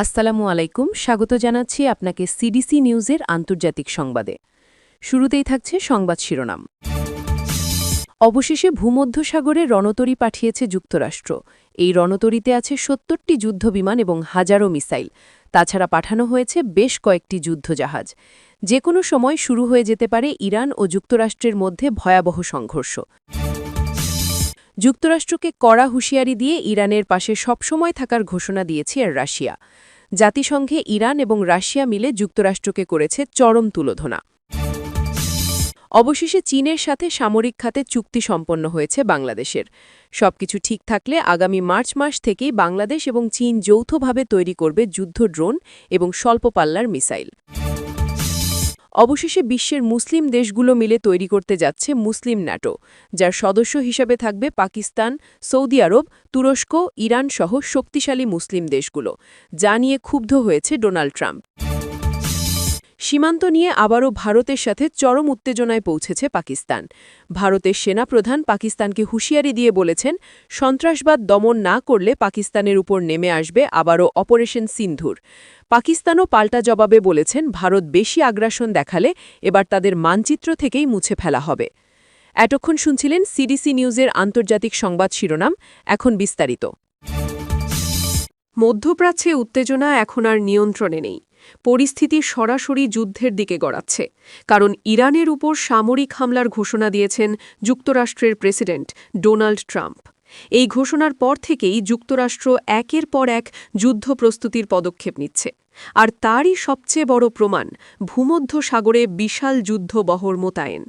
আসসালামু আলাইকুম, স্বাগত জানাচ্ছি আপনাকে সিডিসি নিউজের আন্তর্জাতিক সংবাদে। শুরুতেই থাকছে সংবাদ শিরোনাম। অবশেষে ভূমধ্যসাগরে রণতরী পাঠিয়েছে যুক্তরাষ্ট্র। এই রণতরীতে আছে ৭০টি যুদ্ধবিমান এবং হাজারো মিসাইল। তাছাড়া পাঠানো হয়েছে বেশ কয়েকটি যুদ্ধজাহাজ। যে কোনো সময় শুরু হয়ে যেতে পারে ইরান ও যুক্তরাষ্ট্রের মধ্যে ভয়াবহ সংঘর্ষ। যুক্তরাষ্ট্রকে কড়া হুঁশিয়ারি দিয়ে ইরানের পাশে সবসময় থাকার ঘোষণা দিয়েছে রাশিয়া। জাতিসংঘে ইরান এবং রাশিয়া মিলে যুক্তরাষ্ট্রকে করেছে চরম তুলোধনা। অবশেষে চীনের সাথে সামরিক খাতে চুক্তি সম্পন্ন হয়েছে বাংলাদেশের। সবকিছু ঠিক থাকলে আগামী মার্চ মাস থেকেই বাংলাদেশ এবং চীন যৌথভাবে তৈরি করবে যুদ্ধ ড্রোন এবং স্বল্প পাল্লার মিসাইল। অবশেষে বিশ্বের মুসলিম দেশগুলো মিলে তৈরি করতে যাচ্ছে মুসলিম ন্যাটো, যার সদস্য হিসেবে থাকবে পাকিস্তান, সৌদি আরব, তুরস্ক, ইরান সহ শক্তিশালী মুসলিম দেশগুলো, যা নিয়ে ক্ষুব্ধ হয়েছে ডোনাল্ড ট্রাম্প। সীমান্ত নিয়ে আবারও ভারতের সাথে চরম উত্তেজনায় পৌঁছেছে পাকিস্তান। ভারতের সেনাপ্রধান পাকিস্তানকে হুঁশিয়ারি দিয়ে বলেছেন, সন্ত্রাসবাদ দমন না করলে পাকিস্তানের উপর নেমে আসবে আবারও অপারেশন সিন্ধুর। পাকিস্তানও পাল্টা জবাবে বলেছেন, ভারত বেশি আগ্রাসন দেখালে এবার তাদের মানচিত্র থেকেই মুছে ফেলা হবে। এতক্ষণ শুনছিলেন সিডিসি নিউজের আন্তর্জাতিক সংবাদ শিরোনাম। এখন বিস্তারিত। মধ্যপ্রাচ্যে উত্তেজনা এখন আর নিয়ন্ত্রণে নেই। পরিস্থিতি সরাসরি যুদ্ধের দিকে গড়াচ্ছে, কারণ ইরানের উপর সামরিক হামলার ঘোষণা দিয়েছেন যুক্তরাষ্ট্রের প্রেসিডেন্ট ডোনাল্ড ট্রাম্প। এই ঘোষণার পর থেকেই যুক্তরাষ্ট্র একের পর এক যুদ্ধ প্রস্তুতির পদক্ষেপ নিচ্ছে। আর তারই সবচেয়ে বড় প্রমাণ ভূমধ্যসাগরে বিশাল যুদ্ধ বহর মোতায়েন।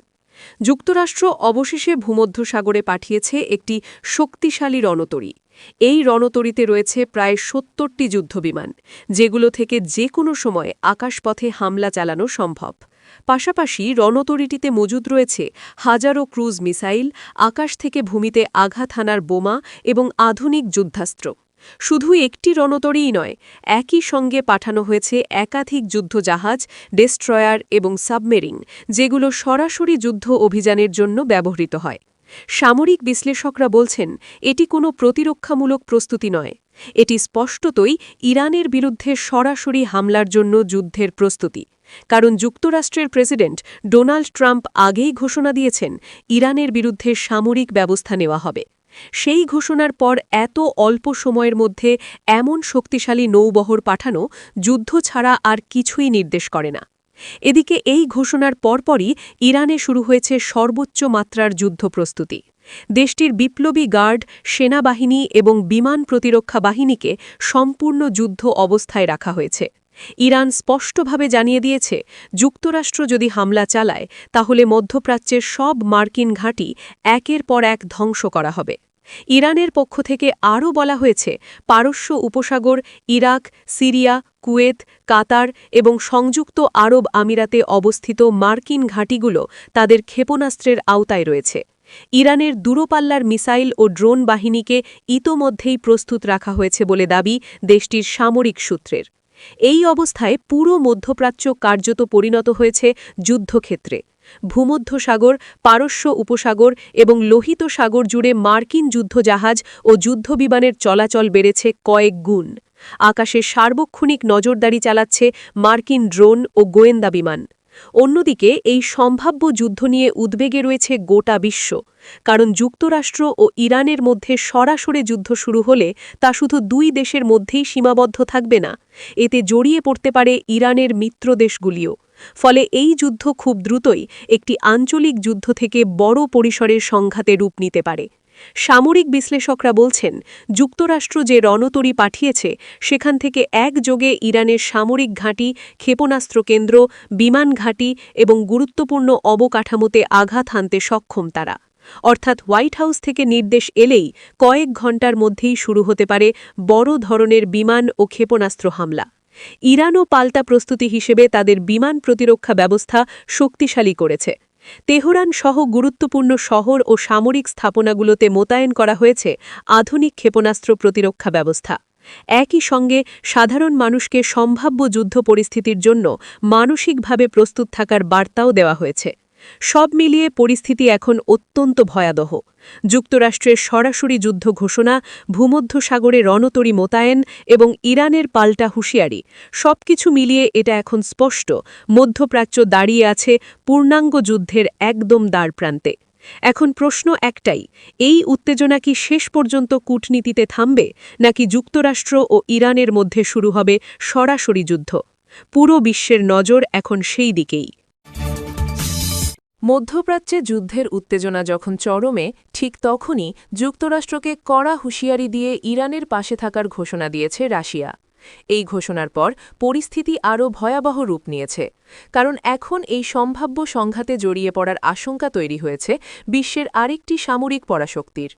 যুক্তরাষ্ট্র অবশেষে ভূমধ্যসাগরে পাঠিয়েছে একটি শক্তিশালী রণতরী। এই রণতরীতে রয়েছে প্রায় ৭০টি যুদ্ধবিমান, যেগুলো থেকে যে কোনো সময় আকাশপথে হামলা চালানো সম্ভব। পাশাপাশি রণতরীটিতে মজুদ রয়েছে হাজারো ক্রুজ মিসাইল, আকাশ থেকে ভূমিতে আঘাত হানার বোমা এবং আধুনিক যুদ্ধাস্ত্র। শুধু একটি রণতরীই নয়, একই সঙ্গে পাঠানো হয়েছে একাধিক যুদ্ধজাহাজ, ডেস্ট্রয়ার এবং সাবমেরিন, যেগুলো সরাসরি যুদ্ধ অভিযানের জন্য ব্যবহৃত হয়। সামরিক বিশ্লেষকরা বলছেন, এটি কোনো প্রতিরক্ষামূলক প্রস্তুতি নয়, এটি স্পষ্টতই ইরানের বিরুদ্ধে সরাসরি হামলার জন্য যুদ্ধের প্রস্তুতি। কারণ যুক্তরাষ্ট্রের প্রেসিডেন্ট ডোনাল্ড ট্রাম্প আগেই ঘোষণা দিয়েছেন, ইরানের বিরুদ্ধে সামরিক ব্যবস্থা নেওয়া হবে। সেই ঘোষণার পর এত অল্প সময়ের মধ্যে এমন শক্তিশালী নৌবহর পাঠানো যুদ্ধ ছাড়া আর কিছুই নির্দেশ করে না। এদিকে এই ঘোষণার পরপরই ইরানে শুরু হয়েছে সর্বোচ্চ মাত্রার যুদ্ধ প্রস্তুতি। দেশটির বিপ্লবী গার্ড, সেনাবাহিনী এবং বিমান প্রতিরক্ষা বাহিনীকে সম্পূর্ণ যুদ্ধ অবস্থায় রাখা হয়েছে। ইরান স্পষ্টভাবে জানিয়ে দিয়েছে, যুক্তরাষ্ট্র যদি হামলা চালায় তাহলে মধ্যপ্রাচ্যের সব মার্কিন ঘাঁটি একের পর এক ধ্বংস করা হবে। ইরানের পক্ষ থেকে আরও বলা হয়েছে, পারস্য উপসাগর, ইরাক, সিরিয়া, কুয়েত, কাতার এবং সংযুক্ত আরব আমিরাতে অবস্থিত মার্কিন ঘাঁটিগুলো তাদের ক্ষেপণাস্ত্রের আওতায় রয়েছে। ইরানের দূরপাল্লার মিসাইল ও ড্রোন বাহিনীকে ইতোমধ্যেই প্রস্তুত রাখা হয়েছে বলে দাবি দেশটির সামরিক সূত্রের। এই অবস্থায় পুরো মধ্যপ্রাচ্য কার্যত পরিণত হয়েছে যুদ্ধক্ষেত্রে। ভূমধ্যসাগর, পারস্য উপসাগর এবং লোহিত সাগর জুড়ে মার্কিন যুদ্ধজাহাজ ও যুদ্ধবিমানের চলাচল বেড়েছে কয়েক গুণ। আকাশে সার্বক্ষণিক নজরদারি চালাচ্ছে মার্কিন ড্রোন ও গোয়েন্দা বিমান। অন্যদিকে এই সম্ভাব্য যুদ্ধ নিয়ে উদ্বেগে রয়েছে গোটা বিশ্ব, কারণ যুক্তরাষ্ট্র ও ইরানের মধ্যে সরাসরি যুদ্ধ শুরু হলে তা শুধু দুই দেশের মধ্যেই সীমাবদ্ধ থাকবে না, এতে জড়িয়ে পড়তে পারে ইরানের মিত্র দেশগুলিও। ফলে এই যুদ্ধ খুব দ্রুতই একটি আঞ্চলিক যুদ্ধ থেকে বড় পরিসরের সংঘাতে রূপ নিতে পারে। সামরিক বিশ্লেষকরা বলছেন, যুক্তরাষ্ট্র যে রণতরী পাঠিয়েছে সেখান থেকে একযোগে ইরানের সামরিক ঘাঁটি, ক্ষেপণাস্ত্র কেন্দ্র, বিমান ঘাঁটি এবং গুরুত্বপূর্ণ অবকাঠামোতে আঘাত হানতে সক্ষম তারা। অর্থাৎ হোয়াইট হাউস থেকে নির্দেশ এলেই কয়েক ঘণ্টার মধ্যেই শুরু হতে পারে বড় ধরনের বিমান ও ক্ষেপণাস্ত্র হামলা। ইরানও পাল্টা প্রস্তুতি হিসেবে তাদের বিমান প্রতিরক্ষা ব্যবস্থা শক্তিশালী করেছে। তেহরান সহ গুরুত্বপূর্ণ শহর ও সামরিক স্থাপনাগুলোতে মোতায়েন করা হয়েছে আধুনিক ক্ষেপণাস্ত্র প্রতিরক্ষা ব্যবস্থা। একই সঙ্গে সাধারণ মানুষকে সম্ভাব্য যুদ্ধ পরিস্থিতির জন্য মানসিকভাবে প্রস্তুত থাকার বার্তাও দেওয়া হয়েছে। সব মিলিয়ে পরিস্থিতি এখন অত্যন্ত ভয়াবহ। যুক্তরাষ্ট্রের সরাসরি যুদ্ধ ঘোষণা, ভূমধ্যসাগরে রণতরী মোতায়েন এবং ইরানের পাল্টা হুঁশিয়ারি, সবকিছু মিলিয়ে এটা এখন স্পষ্ট মধ্যপ্রাচ্য দাঁড়িয়ে আছে পূর্ণাঙ্গ যুদ্ধের একদম দ্বারপ্রান্তে। এখন প্রশ্ন একটাই, এই উত্তেজনা কি শেষ পর্যন্ত কূটনীতিতে থামবে, নাকি যুক্তরাষ্ট্র ও ইরানের মধ্যে শুরু হবে সরাসরি যুদ্ধ? পুরো বিশ্বের নজর এখন সেই দিকেই। মধ্যপ্রাচ্যে যুদ্ধের উত্তেজনা যখন চরমে, ঠিক তখনই যুক্তরাষ্ট্রকে কড়া হুঁশিয়ারি দিয়ে ইরানের পাশে থাকার ঘোষণা দিয়েছে রাশিয়া। এই ঘোষণার পর পরিস্থিতি আরও ভয়াবহ রূপ নিয়েছে, কারণ এখন এই সম্ভাব্য সংঘাতে জড়িয়ে পড়ার আশঙ্কা তৈরি হয়েছে বিশ্বের আরেকটি সামরিক পরাশক্তির।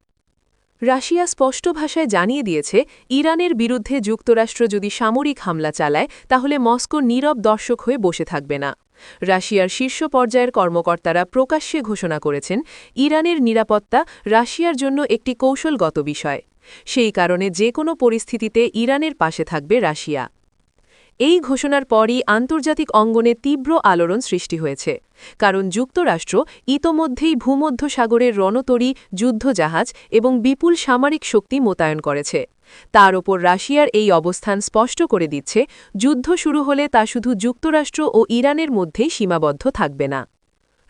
রাশিয়া স্পষ্ট ভাষায় জানিয়ে দিয়েছে, ইরানের বিরুদ্ধে যুক্তরাষ্ট্র যদি সামরিক হামলা চালায় তাহলে মস্কো নীরব দর্শক হয়ে বসে থাকবে না। রাশিয়ার শীর্ষ পর্যায়ের কর্মকর্তারা প্রকাশ্যে ঘোষণা করেছেন, ইরানের নিরাপত্তা রাশিয়ার জন্য একটি কৌশলগত বিষয়। সেই কারণে যে কোনো পরিস্থিতিতে ইরানের পাশে থাকবে রাশিয়া। এই ঘোষণার পরই আন্তর্জাতিক অঙ্গনে তীব্র আলোড়ন সৃষ্টি হয়েছে, কারণ যুক্তরাষ্ট্র ইতোমধ্যেই ভূমধ্যসাগরের রণতরী, যুদ্ধজাহাজ এবং বিপুল সামরিক শক্তি মোতায়েন করেছে। তার ওপর রাশিয়ার এই অবস্থান স্পষ্ট করে দিচ্ছে, যুদ্ধ শুরু হলে তা শুধু যুক্তরাষ্ট্র ও ইরানের মধ্যেই সীমাবদ্ধ থাকবে না।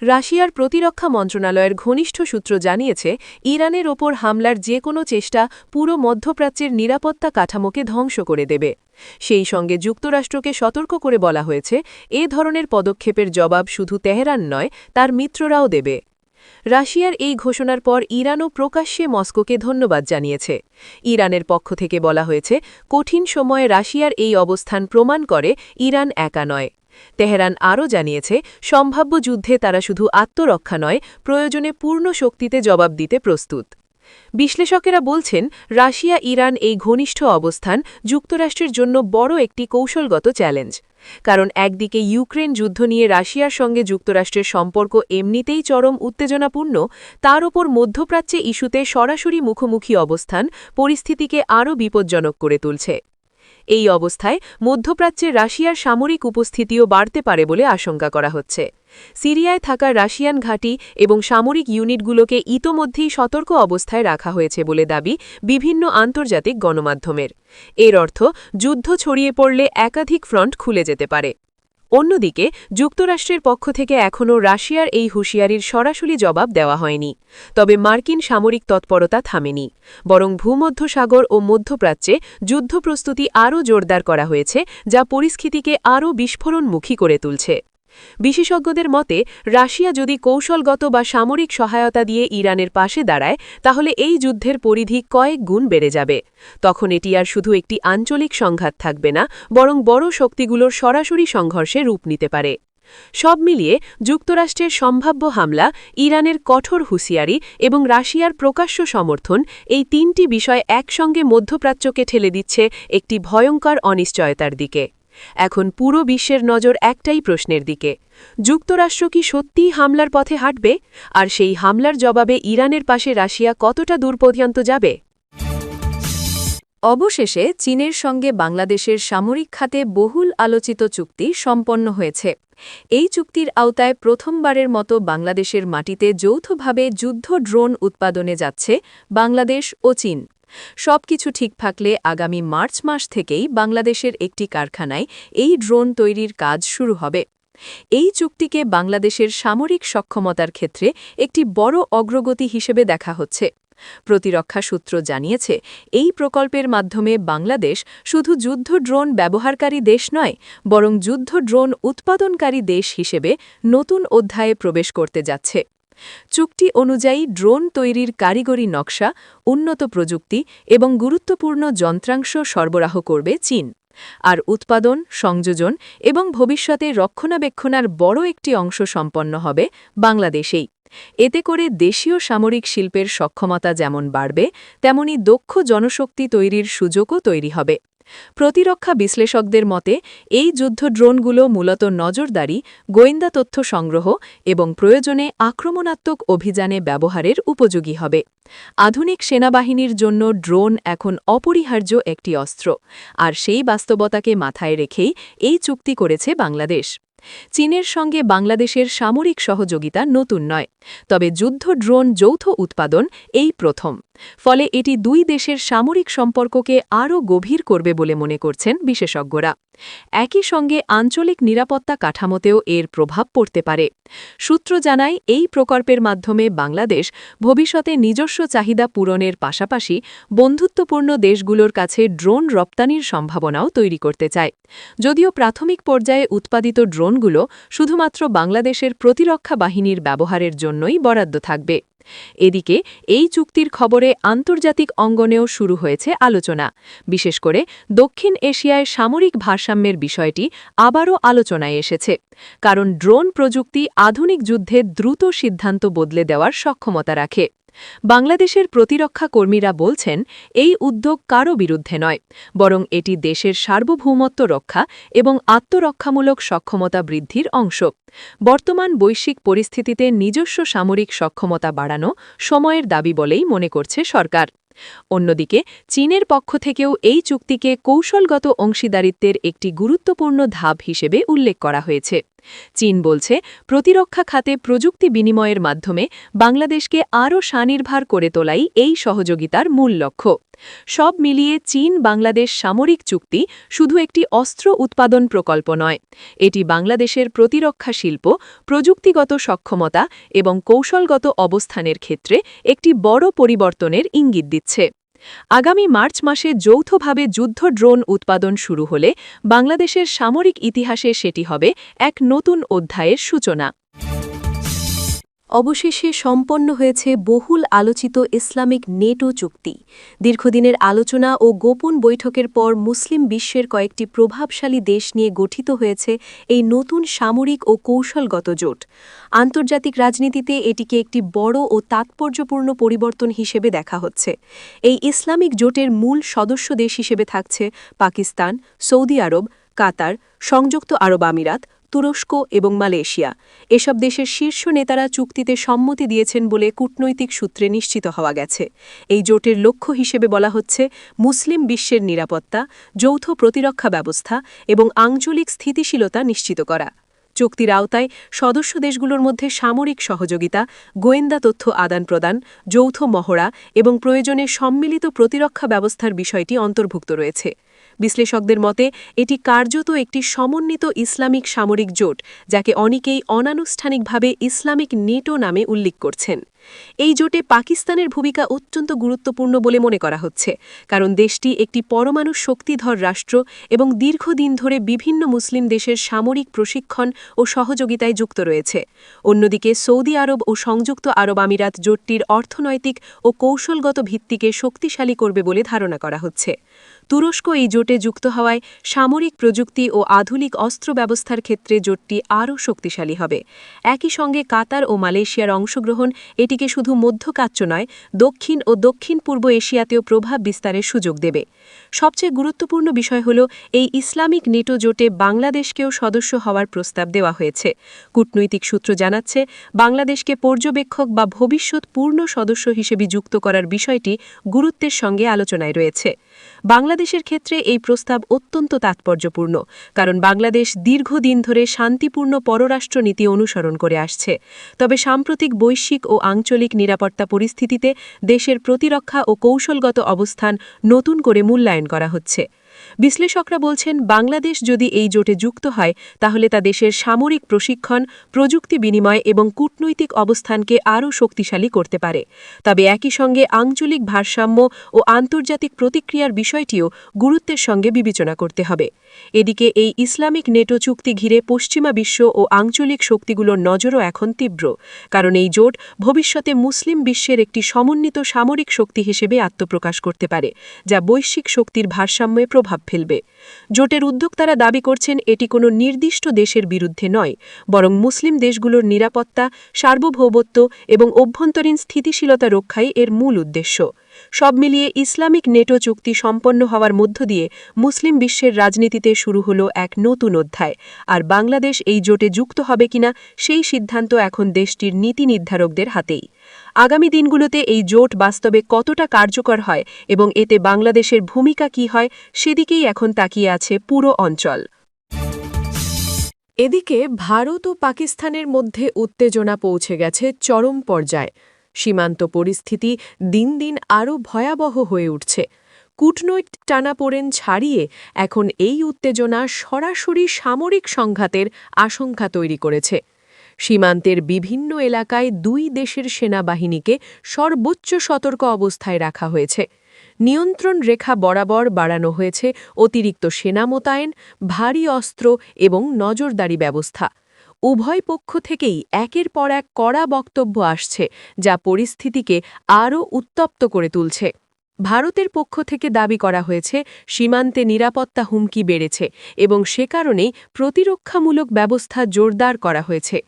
রাশিয়ার প্রতিরক্ষা মন্ত্রণালয়ের ঘনিষ্ঠ সূত্র জানিয়েছে, ইরানের ওপর হামলার যে কোনো চেষ্টা পুরো মধ্যপ্রাচ্যের নিরাপত্তা কাঠামোকে ধ্বংস করে দেবে। সেই সঙ্গে যুক্তরাষ্ট্রকে সতর্ক করে বলা হয়েছে, এ ধরনের পদক্ষেপের জবাব শুধু তেহরান নয়, তার মিত্ররাও দেবে। রাশিয়ার এই ঘোষণার পর ইরানও প্রকাশ্যে মস্কোকে ধন্যবাদ জানিয়েছে। ইরানের পক্ষ থেকে বলা হয়েছে, কঠিন সময়ে রাশিয়ার এই অবস্থান প্রমাণ করে ইরান একা নয়। তেহরান আরও জানিয়েছে, সম্ভাব্য যুদ্ধে তারা শুধু আত্মরক্ষা নয়, প্রয়োজনে পূর্ণ শক্তিতে জবাব দিতে প্রস্তুত। বিশ্লেষকেরা বলছেন, রাশিয়া ইরান এই ঘনিষ্ঠ অবস্থান যুক্তরাষ্ট্রের জন্য বড় একটি কৌশলগত চ্যালেঞ্জ। কারণ একদিকে ইউক্রেন যুদ্ধ নিয়ে রাশিয়ার সঙ্গে যুক্তরাষ্ট্রের সম্পর্ক এমনিতেই চরম উত্তেজনাপূর্ণ, তার ওপর মধ্যপ্রাচ্যে ইস্যুতে সরাসরি মুখোমুখি অবস্থান পরিস্থিতিকে আরও বিপজ্জনক করে তুলছে। এই অবস্থায় মধ্যপ্রাচ্যে রাশিয়ার সামরিক উপস্থিতিও বাড়তে পারে বলে আশঙ্কা করা হচ্ছে। সিরিয়ায় থাকা রাশিয়ান ঘাঁটি এবং সামরিক ইউনিটগুলোকে ইতোমধ্যেই সতর্ক অবস্থায় রাখা হয়েছে বলে দাবি বিভিন্ন আন্তর্জাতিক গণমাধ্যমের। এর অর্থ, যুদ্ধ ছড়িয়ে পড়লে একাধিক ফ্রন্ট খুলে যেতে পারে। অন্যদিকে যুক্তরাষ্ট্রের পক্ষ থেকে এখনও রাশিয়ার এই হুঁশিয়ারির সরাসরি জবাব দেওয়া হয়নি। তবে মার্কিন সামরিক তৎপরতা থামেনি, বরং ভূমধ্যসাগর ও মধ্যপ্রাচ্যে যুদ্ধপ্রস্তুতি আরও জোরদার করা হয়েছে, যা পরিস্থিতিকে আরও বিস্ফোরণমুখী করে তুলছে। বিশেষজ্ঞদের মতে, রাশিয়া যদি কৌশলগত বা সামরিক সহায়তা দিয়ে ইরানের পাশে দাঁড়ায়, তাহলে এই যুদ্ধের পরিধি কয়েক গুণ বেড়ে যাবে। তখন এটি আর শুধু একটি আঞ্চলিক সংঘাত থাকবে না, বরং বড় শক্তিগুলোর সরাসরি সংঘর্ষে রূপ নিতে পারে। সব মিলিয়ে যুক্তরাষ্ট্রের সম্ভাব্য হামলা, ইরানের কঠোর হুঁশিয়ারি এবং রাশিয়ার প্রকাশ্য সমর্থন, এই তিনটি বিষয় একসঙ্গে মধ্যপ্রাচ্যকে ঠেলে দিচ্ছে একটি ভয়ঙ্কর অনিশ্চয়তার দিকে। এখন পুরো বিশ্বের নজর একটাই প্রশ্নের দিকে, যুক্তরাষ্ট্র কি সত্যিই হামলার পথে হাঁটবে? আর সেই হামলার জবাবে ইরানের পাশে রাশিয়া কতটা দূর পর্যন্ত যাবে? অবশেষে চীনের সঙ্গে বাংলাদেশের সামরিক খাতে বহুল আলোচিত চুক্তি সম্পন্ন হয়েছে। এই চুক্তির আওতায় প্রথমবারের মতো বাংলাদেশের মাটিতে যৌথভাবে যুদ্ধ ড্রোন উৎপাদনে যাচ্ছে বাংলাদেশ ও চীন। সবকিছু ঠিক থাকলে আগামী মার্চ মাস থেকেই বাংলাদেশের একটি কারখানায় এই ড্রোন তৈরির কাজ শুরু হবে। এই চুক্তিকে বাংলাদেশের সামরিক সক্ষমতার ক্ষেত্রে একটি বড় অগ্রগতি হিসেবে দেখা হচ্ছে। প্রতিরক্ষা সূত্র জানিয়েছে, এই প্রকল্পের মাধ্যমে বাংলাদেশ শুধু যুদ্ধ ড্রোন ব্যবহারকারী দেশ নয়, বরং যুদ্ধ ড্রোন উৎপাদনকারী দেশ হিসেবে নতুন অধ্যায়ে প্রবেশ করতে যাচ্ছে। চুক্তি অনুযায়ী ড্রোন তৈরির কারিগরি নকশা, উন্নত প্রযুক্তি এবং গুরুত্বপূর্ণ যন্ত্রাংশ সরবরাহ করবে চীন। আর উৎপাদন, সংযোজন এবং ভবিষ্যতে রক্ষণাবেক্ষণার বড় একটি অংশ সম্পন্ন হবে বাংলাদেশেই। এতে করে দেশীয় সামরিক শিল্পের সক্ষমতা যেমন বাড়বে, তেমনি দক্ষ জনশক্তি তৈরির সুযোগও তৈরি হবে। প্রতিরক্ষা বিশ্লেষকদের মতে, এই যুদ্ধ ড্রোনগুলো মূলত নজরদারি, গোয়েন্দা তথ্য সংগ্রহ এবং প্রয়োজনে আক্রমণাত্মক অভিযানে ব্যবহারের উপযোগী হবে। আধুনিক সেনাবাহিনীর জন্য ড্রোন এখন অপরিহার্য একটি অস্ত্র, আর সেই বাস্তবতাকে মাথায় রেখেই এই চুক্তি করেছে বাংলাদেশ। চীনের সঙ্গে বাংলাদেশের সামরিক সহযোগিতা নতুন নয়, তবে যুদ্ধ ড্রোন যৌথ উৎপাদন এই প্রথম। ফলে এটি দুই দেশের সামরিক সম্পর্ককে আরও গভীর করবে বলে মনে করছেন বিশেষজ্ঞরা। একই সঙ্গে আঞ্চলিক নিরাপত্তা কাঠামোতেও এর প্রভাব পড়তে পারে। সূত্র জানায়, এই প্রকল্পের মাধ্যমে বাংলাদেশ ভবিষ্যতে নিজস্ব চাহিদা পূরণের পাশাপাশি বন্ধুত্বপূর্ণ দেশগুলোর কাছে ড্রোন রপ্তানির সম্ভাবনাও তৈরি করতে চায়। যদিও প্রাথমিক পর্যায়ে উৎপাদিত ড্রোনগুলো শুধুমাত্র বাংলাদেশের প্রতিরক্ষা বাহিনীর ব্যবহারের জন্যই বরাদ্দ থাকবে। এদিকে এই চুক্তির খবরে আন্তর্জাতিক অঙ্গনেও শুরু হয়েছে আলোচনা। বিশেষ করে দক্ষিণ এশিয়ায় সামরিক ভারসাম্যের বিষয়টি আবারও আলোচনায় এসেছে, কারণ ড্রোন প্রযুক্তি আধুনিক যুদ্ধে দ্রুত সিদ্ধান্ত বদলে দেওয়ার সক্ষমতা রাখে। বাংলাদেশের প্রতিরক্ষা কর্মীরা বলছেন, এই উদ্যোগ কারও বিরুদ্ধে নয়, বরং এটি দেশের সার্বভৌমত্ব রক্ষা এবং আত্মরক্ষামূলক সক্ষমতা বৃদ্ধির অংশ। বর্তমান বৈশ্বিক পরিস্থিতিতে নিজস্ব সামরিক সক্ষমতা বাড়ানো সময়ের দাবি বলেই মনে করছে সরকার। অন্যদিকে চীনের পক্ষ থেকেও এই চুক্তিকে কৌশলগত অংশীদারিত্বের একটি গুরুত্বপূর্ণ ধাপ হিসেবে উল্লেখ করা হয়েছে। চীন বলছে, প্রতিরক্ষা খাতে প্রযুক্তি বিনিময়ের মাধ্যমে বাংলাদেশকে আরও স্বনির্ভর করে তোলাই এই সহযোগিতার মূল লক্ষ্য। সব মিলিয়ে চীন বাংলাদেশ সামরিক চুক্তি শুধু একটি অস্ত্র উৎপাদন প্রকল্প নয়, এটি বাংলাদেশের প্রতিরক্ষা শিল্প, প্রযুক্তিগত সক্ষমতা এবং কৌশলগত অবস্থানের ক্ষেত্রে একটি বড় পরিবর্তনের ইঙ্গিত দিচ্ছে। আগামী মার্চ মাসে যৌথভাবে যুদ্ধ ড্রোন উৎপাদন শুরু হলে বাংলাদেশের সামরিক ইতিহাসে সেটি হবে এক নতুন অধ্যায়ের সূচনা। অবশেষে সম্পন্ন হয়েছে বহুল আলোচিত ইসলামিক নেটো চুক্তি। দীর্ঘদিনের আলোচনা ও গোপন বৈঠকের পর মুসলিম বিশ্বের কয়েকটি প্রভাবশালী দেশ নিয়ে গঠিত হয়েছে এই নতুন সামরিক ও কৌশলগত জোট। আন্তর্জাতিক রাজনীতিতে এটিকে একটি বড় ও তাৎপর্যপূর্ণ পরিবর্তন হিসেবে দেখা হচ্ছে। এই ইসলামিক জোটের মূল সদস্য দেশ হিসেবে থাকছে পাকিস্তান, সৌদি আরব, কাতার, সংযুক্ত আরব আমিরাত, তুরস্ক এবং মালয়েশিয়া। এসব দেশের শীর্ষ নেতারা চুক্তিতে সম্মতি দিয়েছেন বলে কূটনৈতিক সূত্রে নিশ্চিত হওয়া গেছে। এই জোটের লক্ষ্য হিসেবে বলা হচ্ছে মুসলিম বিশ্বের নিরাপত্তা, যৌথ প্রতিরক্ষা ব্যবস্থা এবং আঞ্চলিক স্থিতিশীলতা নিশ্চিত করা। চুক্তির আওতায় সদস্য দেশগুলোর মধ্যে সামরিক সহযোগিতা, গোয়েন্দা তথ্য আদান-প্রদান, যৌথ মহড়া এবং প্রয়োজনে সম্মিলিত প্রতিরক্ষা ব্যবস্থার বিষয়টি অন্তর্ভুক্ত রয়েছে। বিশ্লেষকদের মতে এটি কার্যত একটি সমন্বিত ইসলামিক সামরিক জোট, যাকে অনেকেই অনানুষ্ঠানিকভাবে ইসলামিক নেটো নামে উল্লেখ করছেন। এই জোটে পাকিস্তানের ভূমিকা অত্যন্ত গুরুত্বপূর্ণ বলে মনে করা হচ্ছে, কারণ দেশটি একটি পরমাণু শক্তিধর রাষ্ট্র এবং দীর্ঘদিন ধরে বিভিন্ন মুসলিম দেশের সামরিক প্রশিক্ষণ ও সহযোগিতায় যুক্ত রয়েছে। অন্যদিকে সৌদি আরব ও সংযুক্ত আরব আমিরাত জোটটির অর্থনৈতিক ও কৌশলগত ভিত্তিকে শক্তিশালী করবে বলে ধারণা করা হচ্ছে। তুরস্ক এই জোটে যুক্ত হওয়ায় সামরিক প্রযুক্তি ও আধুনিক অস্ত্র ব্যবস্থার ক্ষেত্রে জোটটি আরও শক্তিশালী হবে। একই সঙ্গে কাতার ও মালয়েশিয়ার অংশগ্রহণ এটিকে শুধু মধ্যপ্রাচ্য নয়, দক্ষিণ ও দক্ষিণ পূর্ব এশিয়াতেও প্রভাব বিস্তারের সুযোগ দেবে। সবচেয়ে গুরুত্বপূর্ণ বিষয় হল, এই ইসলামিক নেটো জোটে বাংলাদেশকেও সদস্য হওয়ার প্রস্তাব দেওয়া হয়েছে। কূটনৈতিক সূত্র জানাচ্ছে, বাংলাদেশকে পর্যবেক্ষক বা ভবিষ্যৎ পূর্ণ সদস্য হিসেবে যুক্ত করার বিষয়টি গুরুত্বের সঙ্গে আলোচনায় রয়েছে। বাংলাদেশের ক্ষেত্রে এই প্রস্তাব অত্যন্ত তাৎপর্যপূর্ণ, কারণ বাংলাদেশ দীর্ঘদিন ধরে শান্তিপূর্ণ পররাষ্ট্র নীতি অনুসরণ করে আসছে। তবে সাম্প্রতিক বৈশ্বিক ও আঞ্চলিক নিরাপত্তা পরিস্থিতিতে দেশের প্রতিরক্ষা ও কৌশলগত অবস্থান নতুন করে মূল্যায়ন করা হচ্ছে। বিশ্লেষকরা বলছেন, বাংলাদেশ যদি এই জোটে যুক্ত হয় তাহলে তা দেশের সামরিক প্রশিক্ষণ, প্রযুক্তি বিনিময় এবং কূটনৈতিক অবস্থানকে আরও শক্তিশালী করতে পারে। তবে একই সঙ্গে আঞ্চলিক ভারসাম্য ও আন্তর্জাতিক প্রতিক্রিয়ার বিষয়টিও গুরুত্বের সঙ্গে বিবেচনা করতে হবে। এদিকে এই ইসলামিক নেটো চুক্তি ঘিরে পশ্চিমা বিশ্ব ও আঞ্চলিক শক্তিগুলোর নজরও এখন তীব্র, কারণ এই জোট ভবিষ্যতে মুসলিম বিশ্বের একটি সমন্বিত সামরিক শক্তি হিসেবে আত্মপ্রকাশ করতে পারে, যা বৈশ্বিক শক্তির ভারসাম্যে প্রভাব ফেলবে। জোটের উদ্যোক্তারা দাবি করছেন, এটি কোনো নির্দিষ্ট দেশের বিরুদ্ধে নয়, বরং মুসলিম দেশগুলোর নিরাপত্তা, সার্বভৌমত্ব এবং অভ্যন্তরীণ স্থিতিশীলতা রক্ষাই এর মূল উদ্দেশ্য। সব মিলিয়ে ইসলামিক নেটো চুক্তি সম্পন্ন হওয়ার মধ্য দিয়ে মুসলিম বিশ্বের রাজনীতিতে শুরু হলো এক নতুন অধ্যায়, আর বাংলাদেশ এই জোটে যুক্ত হবে কিনা সেই সিদ্ধান্ত এখন দেশটির নীতি নির্ধারকদের হাতেই। আগামী দিনগুলোতে এই জোট বাস্তবে কতটা কার্যকর হয় এবং এতে বাংলাদেশের ভূমিকা কী হয়, সেদিকেই এখন তাকিয়ে আছে পুরো অঞ্চল। এদিকে ভারত ও পাকিস্তানের মধ্যে উত্তেজনা পৌঁছে গেছে চরম পর্যায়ে। সীমান্ত পরিস্থিতি দিন দিন আরও ভয়াবহ হয়ে উঠছে। কূটনৈতিক টানাপোড়েন ছাড়িয়ে এখন এই উত্তেজনা সরাসরি সামরিক সংঘাতের আশঙ্কা তৈরি করেছে। সীমান্তের বিভিন্ন এলাকায় দুই দেশের সেনাবাহিনীকে সর্বোচ্চ সতর্ক অবস্থায় রাখা হয়েছে। নিয়ন্ত্রণ রেখা বরাবর বাড়ানো হয়েছে অতিরিক্ত সেনা মোতায়েন, ভারী অস্ত্র এবং নজরদারি ব্যবস্থা। উভয় পক্ষ থেকেই একের পর এক কড়া বক্তব্য আসছে, যা পরিস্থিতিকে আরও উত্তপ্ত করে তুলছে। ভারতের পক্ষ থেকে দাবি করা হয়েছে সীমান্তে নিরাপত্তা হুমকি বেড়েছে এবং সে কারণেই প্রতিরক্ষামূলক ব্যবস্থা জোরদার করা হয়েছে।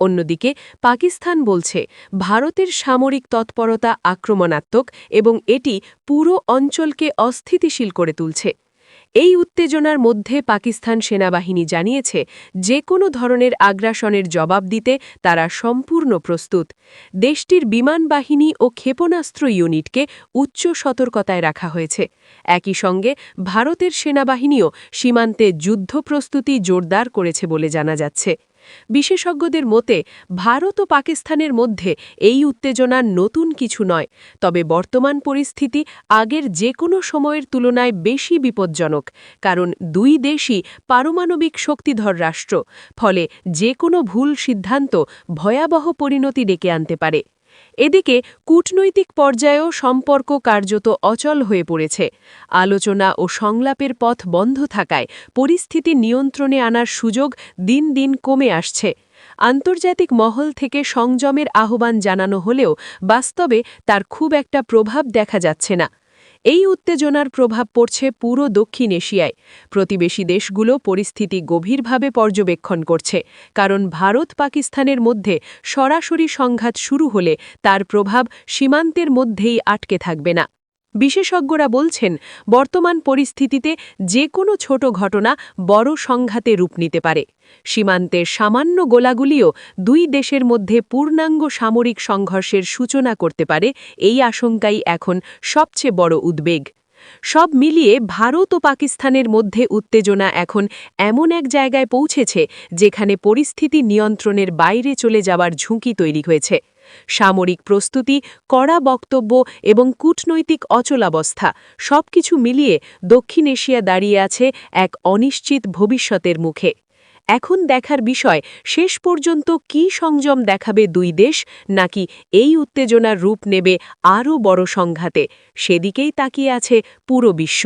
অন্যদিকে পাকিস্তান বলছে ভারতের সামরিক তৎপরতা আক্রমণাত্মক এবং এটি পুরো অঞ্চলকে অস্থিতিশীল করে তুলছে। এই উত্তেজনার মধ্যে পাকিস্তান সেনাবাহিনী জানিয়েছে যে কোনো ধরনের আগ্রাসনের জবাব দিতে তারা সম্পূর্ণ প্রস্তুত। দেশটির বিমান বাহিনী ও ক্ষেপণাস্ত্র ইউনিটকে উচ্চ সতর্কতায় রাখা হয়েছে। একই সঙ্গে ভারতের সেনাবাহিনীও সীমান্তে যুদ্ধ প্রস্তুতি জোরদার করেছে বলে জানা যাচ্ছে। বিশেষজ্ঞদের মতে ভারত ও পাকিস্তানের মধ্যে এই উত্তেজনা নতুন কিছু নয়, তবে বর্তমান পরিস্থিতি আগের যে কোনো সময়ের তুলনায় বেশি বিপজ্জনক, কারণ দুই দেশই পারমাণবিক শক্তিধর রাষ্ট্র। ফলে যে কোনো ভুল সিদ্ধান্ত ভয়াবহ পরিণতি ডেকে আনতে পারে। এদিকে কূটনৈতিক পর্যায়েও সম্পর্ক কার্যত অচল হয়ে পড়েছে। আলোচনা ও সংলাপের পথ বন্ধ থাকায় পরিস্থিতি নিয়ন্ত্রণে আনার সুযোগ দিন দিন কমে আসছে। আন্তর্জাতিক মহল থেকে সংযমের আহ্বান জানানো হলেও বাস্তবে তার খুব একটা প্রভাব দেখা যাচ্ছে না। এই উত্তেজনার প্রভাব পড়ছে পুরো দক্ষিণ এশিয়ায়। প্রতিবেশী দেশগুলো পরিস্থিতি গভীরভাবে পর্যবেক্ষণ করছে, কারণ ভারত পাকিস্তানের মধ্যে সরাসরি সংঘাত শুরু হলে তার প্রভাব সীমান্তের মধ্যেই আটকে থাকবে না। বিশেষজ্ঞরা বলছেন বর্তমান পরিস্থিতিতে যে কোনো ছোট ঘটনা বড় সংঘাতে রূপ নিতে পারে। সীমান্তের সামান্য গোলাগুলিও দুই দেশের মধ্যে পূর্ণাঙ্গ সামরিক সংঘর্ষের সূচনা করতে পারে, এই আশঙ্কাই এখন সবচেয়ে বড় উদ্বেগ। সব মিলিয়ে ভারত ও পাকিস্তানের মধ্যে উত্তেজনা এখন এমন এক জায়গায় পৌঁছেছে যেখানে পরিস্থিতি নিয়ন্ত্রণের বাইরে চলে যাওয়ার ঝুঁকি তৈরি হয়েছে। সামরিক প্রস্তুতি, কড়া বক্তব্য এবং কূটনৈতিক অচলাবস্থা সবকিছু মিলিয়ে দক্ষিণ এশিয়া দাঁড়িয়ে আছে এক অনিশ্চিত ভবিষ্যতের মুখে। এখন দেখার বিষয় শেষ পর্যন্ত কী সংযম দেখাবে দুই দেশ, নাকি এই উত্তেজনার রূপ নেবে আরও বড় সংঘাতে, সেদিকেই তাকিয়ে আছে পুরো বিশ্ব।